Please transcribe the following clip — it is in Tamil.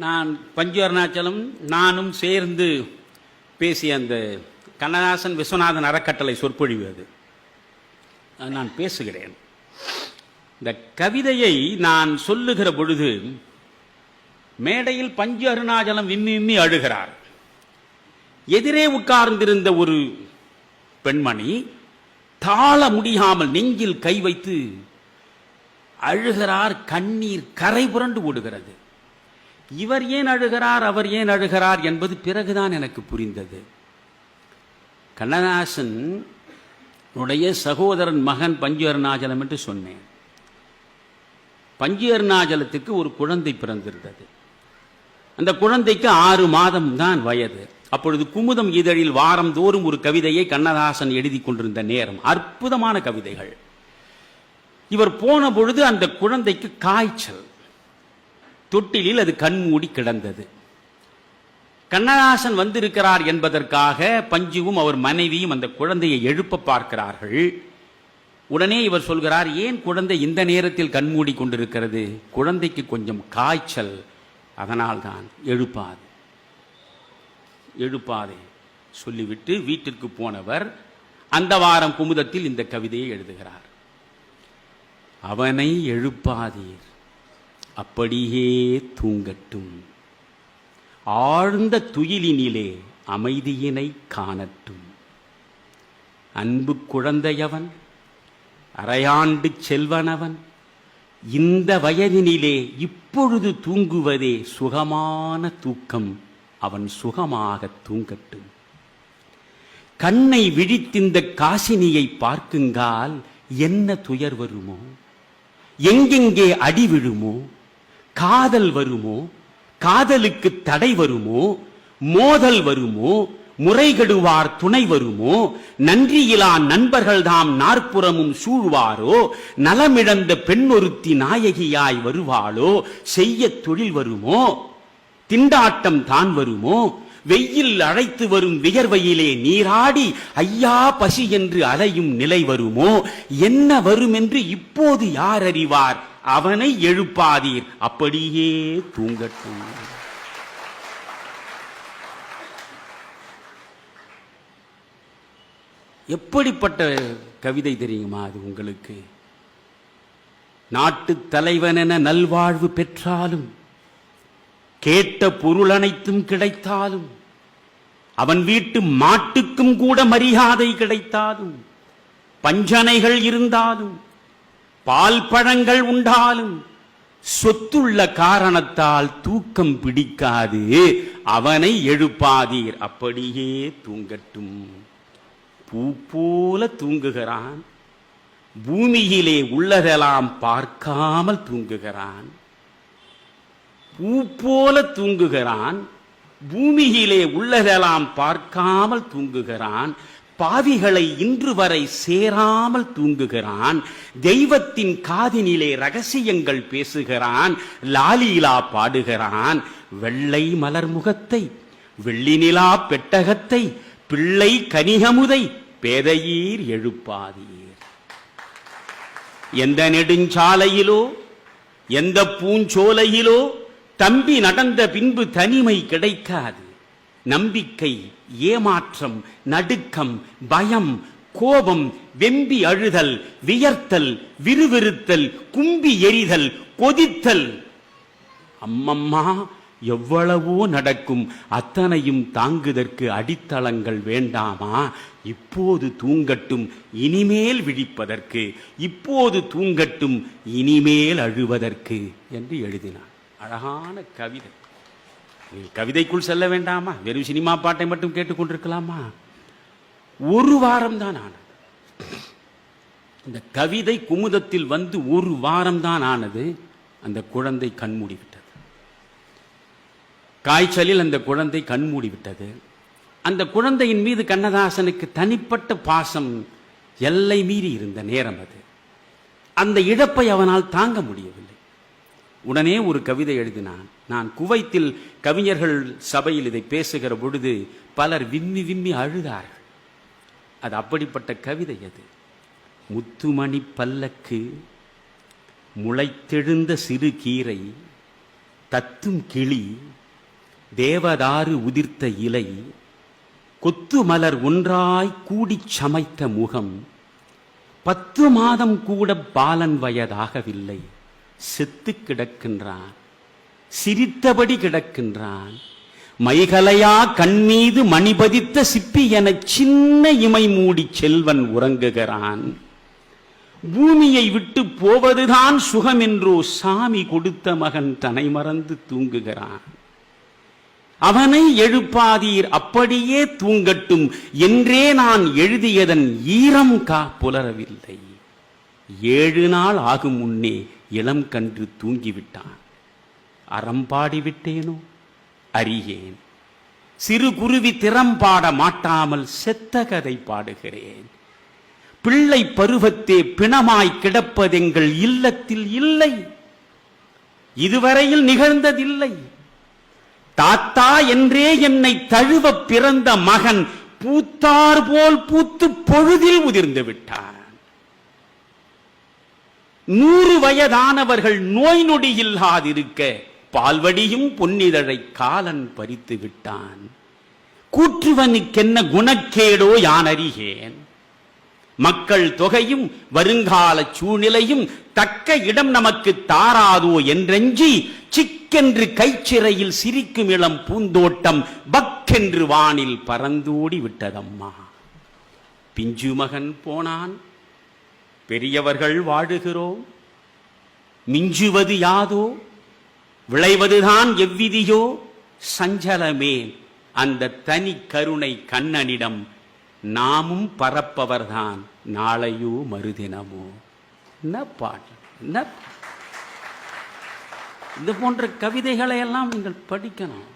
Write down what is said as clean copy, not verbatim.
நான் பஞ்சு அருணாச்சலம் நானும் சேர்ந்து பேசிய அந்த கண்ணதாசன் விஸ்வநாதன் அறக்கட்டளை சொற்பொழிவு அது நான் பேசுகிறேன். இந்த கவிதையை நான் சொல்லுகிற பொழுது மேடையில் பஞ்சு அருணாச்சலம் விம்மி விம்மி அழுகிறார். எதிரே உட்கார்ந்திருந்த ஒரு பெண்மணி தாள முடியாமல் நெஞ்சில் கை வைத்து அழுகிறார். கண்ணீர் கரை புரண்டு ஓடுகிறது. இவர் ஏன் அழுகிறார், அவர் ஏன் அழுகிறார் என்பது பிறகுதான் எனக்கு புரிந்தது. கண்ணதாசன் உடைய சகோதரன் மகன் பஞ்சு அருணாச்சலம் என்று சொன்னேன். பஞ்சு அருணாச்சலத்துக்கு ஒரு குழந்தை பிறந்திருந்தது. அந்த குழந்தைக்கு 6 மாதம் தான் வயது. அப்பொழுது குமுதம் இதழில் வாரந்தோறும் ஒரு கவிதையை கண்ணதாசன் எழுதி கொண்டிருந்த நேரம். அற்புதமான கவிதைகள். இவர் போன பொழுது அந்த குழந்தைக்கு காய்ச்சல். தொட்டிலில் அது கண்மூடி கிடந்தது. கண்ணதாசன் வந்திருக்கிறார் என்பதற்காக பஞ்சுவும் அவர் மனைவியும் அந்த குழந்தையை எழுப்ப பார்க்கிறார்கள். உடனே இவர் சொல்கிறார், ஏன் குழந்தை இந்த நேரத்தில் கண்மூடி கொண்டிருக்கிறது? குழந்தைக்கு கொஞ்சம் காய்ச்சல், அதனால்தான் எழுப்பாதே சொல்லிவிட்டு வீட்டிற்கு போனவர் அந்த வாரம் குமுதத்தில் இந்த கவிதையை எழுதுகிறார். அவனை எழுப்பாதீர், அப்படியே தூங்கட்டும், ஆழ்ந்த துயிலினிலே அமைதியினை காணட்டும். அன்பு குழந்தையவன், அரையாண்டு செல்வனவன், இந்த வயதினிலே இப்பொழுது தூங்குவதே சுகமான தூக்கம். அவன் சுகமாக தூங்கட்டும். கண்ணை விழித்திந்த காசினியை பார்க்குங்கால் என்ன துயர் வருமோ, எங்கெங்கே அடி விழுமோ, காதல் வருமோ, காதலுக்கு தடை வருமோ, மோதல் வருமோ, முறைகெடுவார் துணை வருமோ, நன்றியிலா நண்பர்கள் தாம் நாற்புறமும் சூழ்வாரோ, நலமிழந்த பெண்ணொருத்தி நாயகியாய் வருவாளோ, செய்ய தொழில் வருமோ, திண்டாட்டம் தான் வருமோ, வெயில் அழைத்து வரும் வியர்வையிலே நீராடி ஐயா பசி என்று அலையும் நிலை வருமோ, என்ன வரும் என்று இப்போது யார் அறிவார்? அவனை எழுப்பாதீர், அப்படியே தூங்கட்டும். எப்படிப்பட்ட கவிதை தெரியுமா அது உங்களுக்கு? நாட்டு தலைவன் என நல்வாழ்வு பெற்றாலும், கேட்ட பொருள் அனைத்தும் கிடைத்தாலும், அவன் வீட்டு மாட்டுக்கும் கூட மரியாதை கிடைத்தாலும், பஞ்சனைகள் இருந்தாலும், பால் பழங்கள் உண்டாலும், சொத்துள்ள காரணத்தால் தூக்கம் பிடிக்காது. அவனை எழுப்பாதீர், அப்படியே தூங்கட்டும். பூ போல தூங்குகிறான், பூமியிலே உள்ளதெல்லாம் பார்க்காமல் தூங்குகிறான். பூ போல தூங்குகிறான், பூமியிலே உள்ளதெல்லாம் பார்க்காமல் தூங்குகிறான். பாவிகளை இன்று வரை சேராமல் தூங்குகிறான். தெய்வத்தின் காதினிலே ரகசியங்கள் பேசுகிறான், லாலீலா பாடுகிறான். வெள்ளை மலர் முகத்தை, வெள்ளி நிலா பெட்டகத்தை, பிள்ளை கனிகமுதை பேதையீர் எழுப்பாதீர். எந்த நெடுஞ்சாலையிலோ, எந்த பூஞ்சோலையிலோ தம்பி நடந்த பின்பு தனிமை கிடைக்காது. நம்பிக்கை, ஏமாற்றம், நடுக்கம், பயம், கோபம், வெம்பி அழுதல், வியர்த்தல், விறுவிறுத்தல், கும்பி எரிதல், கொதித்தல், அம்மம்மா எவ்வளவோ நடக்கும். அத்தனையும் தாங்குதற்கு அடித்தளங்கள் வேண்டாமா? இப்போது தூங்கட்டும், இனிமேல் விழிப்பதற்கு. இப்போது தூங்கட்டும், இனிமேல் அழுவதற்கு என்று எழுதினார். அழகான கவிதை. கவிதைக்குள் செல்ல வேண்டாமா? வெறும் சினிமா பாட்டை மட்டும் கேட்டுக்கொண்டிருக்கலாமா? ஒரு வாரம் தான் ஆனது இந்த கவிதை. குமுதத்தில் வந்து ஒரு வாரம் தான் ஆனது. அந்த குழந்தை கண்மூடி விட்டது. காய்ச்சலில் அந்த குழந்தை கண்மூடி விட்டது. அந்த குழந்தையின் மீது கண்ணதாசனுக்கு தனிப்பட்ட பாசம் எல்லை மீறி இருந்த நேரம் அது. அந்த இழப்பை அவனால் தாங்க முடியவில்லை. உடனே ஒரு கவிதை எழுதினான். நான் குவைத்தில் கவிஞர்கள் சபையில் இதை பேசுகிற பொழுது பலர் விம்மி விம்மி அழுதார்கள். அது அப்படிப்பட்ட கவிதை அது. முத்துமணி பல்லக்கு, முளைத்தெழுந்த சிறு கீரை, தத்தும் கிளி தேவதாறு உதிர்த்த இலை கொத்து மலர் ஒன்றாய் கூடிச் சமைத்த முகம் 10 மாதம் கூட பாலன் வயதாகவில்லை. செத்து கிடக்கின்றான், சிரித்தபடி கிடக்கின்றான். மைகலையா கண்மீது மணிபதித்த சிப்பி என சின்ன இமை மூடி செல்வன் உறங்குகிறான். பூமியை விட்டு போவதுதான் சுகம் என்றோ சாமி கொடுத்த மகன் தன்னை மறந்து தூங்குகிறான். அவனை எழுப்பாதீர், அப்படியே தூங்கட்டும் என்றே நான் எழுதியதன் ஈரம் புலரவில்லை. 7 நாள் ஆகும் முன்னே இளம் கன்று தூங்கிவிட்டான். அறம்பாடி விட்டேனோ அறியேன். சிறு குருவி திறம்பாட மாட்டாமல் செத்த கதை பாடுகிறேன். பிள்ளை பருவத்தே பிணமாய் கிடப்பதெங்கள் இல்லத்தில் இல்லை, இதுவரையில் நிகழ்ந்ததில்லை. தாத்தா என்றே என்னை தழுவ பிறந்த மகன் பூத்தார் போல் பூத்து பொழுதில் உதிர்ந்து விட்டான். 100 வயதானவர்கள் நோய் நொடி இல்லாதிருக்க பால்வடியும் பொன்னிதழை காலன் பறித்து விட்டான். கூற்றுவனுக்கென்ன குணக்கேடோ யான் அறியேன். மக்கள் தொகையும் வருங்கால சூழ்நிலையும் தக்க இடம் நமக்கு தாராதோ என்றெஞ்சி சிக்கென்று கைச்சிறையில் சிரிக்கும் இளம் பூந்தோட்டம் பக்கென்று வானில் பறந்தோடி விட்டதம்மா. பிஞ்சு மகன் போனான், பெரியவர்கள் வாழுகிறோம். மிஞ்சுவது யாதோ, விளைவதுதான் எவ்விதியோ. சஞ்சலமே அந்த தனி கருணை கண்ணனிடம் நாமும் பரப்பவர்தான் நாளையோ மறுதினமோ. என்ன பாட்டு! என்ன இது போன்ற கவிதைகளை எல்லாம் நீங்கள் படிக்கணும்.